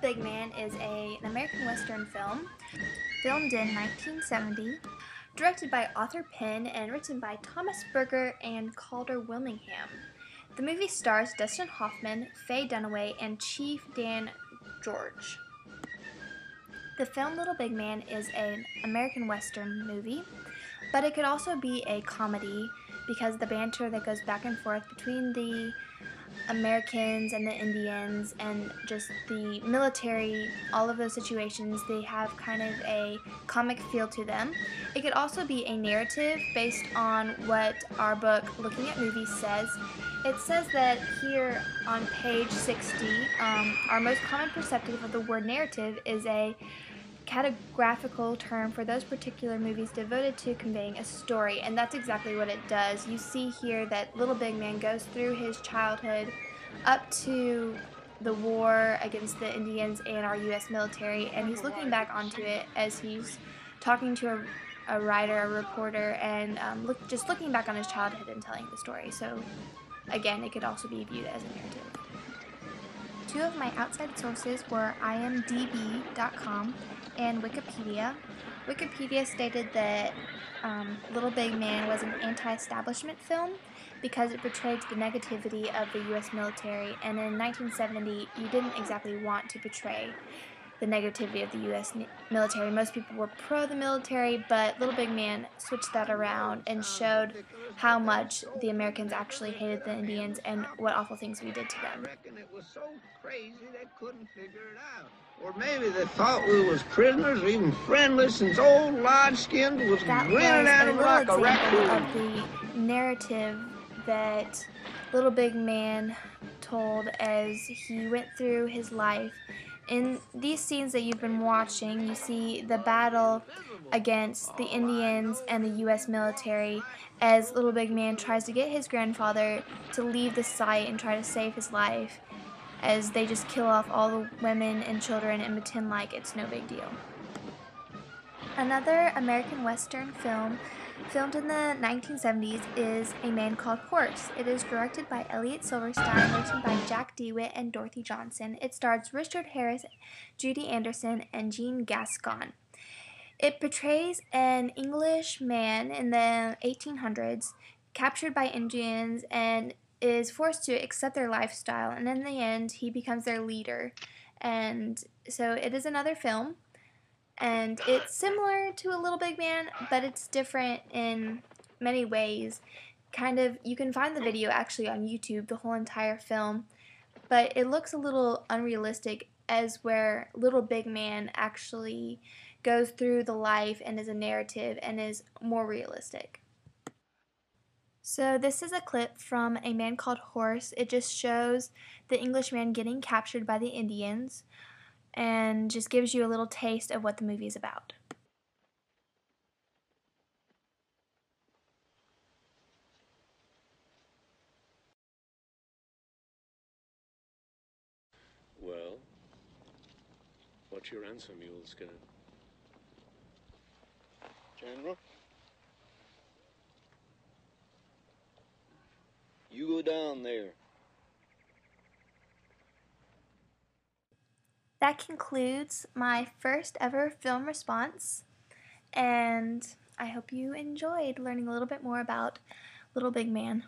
Big Man is an American Western film filmed in 1970, directed by Arthur Penn and written by Thomas Berger and Calder Willingham. The movie stars Dustin Hoffman, Faye Dunaway, and Chief Dan George. The film Little Big Man is an American Western movie, but it could also be a comedy because the banter that goes back and forth between the Americans and the Indians and just the military, all of those situations, they have kind of a comic feel to them. It could also be a narrative based on what our book, Looking at Movies, says. It says that here on page 60, our most common perceptive of the word narrative is a categorical term for those particular movies devoted to conveying a story, and that's exactly what it does. You see here that Little Big Man goes through his childhood up to the war against the Indians and our U.S. military, and he's looking back onto it as he's talking to a writer, a reporter, and just looking back on his childhood and telling the story. So again, it could also be viewed as a narrative. Two of my outside sources were imdb.com and Wikipedia. Wikipedia stated that Little Big Man was an anti-establishment film because it portrayed the negativity of the U.S. military, and in 1970 you didn't exactly want to portray the negativity of the U.S. military. Most people were pro the military, but Little Big Man switched that around and showed how much the Americans actually hated the Indians and what awful things we did to them. I reckon it was so crazy they couldn't figure it out. Or maybe they thought we was prisoners or even friendless, and old lodge-skinned was grinning at them like a raccoon. Of the narrative that Little Big Man told as he went through his life. In these scenes that you've been watching, you see the battle against the Indians and the U.S. military as Little Big Man tries to get his grandfather to leave the site and try to save his life, as they just kill off all the women and children and pretend like it's no big deal. Another American Western film filmed in the 1970s is A Man Called Horse. It is directed by Elliot Silverstein, written by Jack DeWitt and Dorothy Johnson. It stars Richard Harris, Judy Anderson, and Jean Gascon. It portrays an English man in the 1800s captured by Indians and is forced to accept their lifestyle, and in the end he becomes their leader. And so it is another film, and it's similar to A Little Big Man, but it's different in many ways. You can find the video actually on YouTube, the whole entire film, but it looks a little unrealistic, as where Little Big Man actually goes through the life and is a narrative and is more realistic. So this is a clip from A Man Called Horse. It just shows the Englishman getting captured by the Indians and just gives you a little taste of what the movie is about. Well, what's your answer, Muleskin? General? You go down there. That concludes my first ever film response, and I hope you enjoyed learning a little bit more about Little Big Man.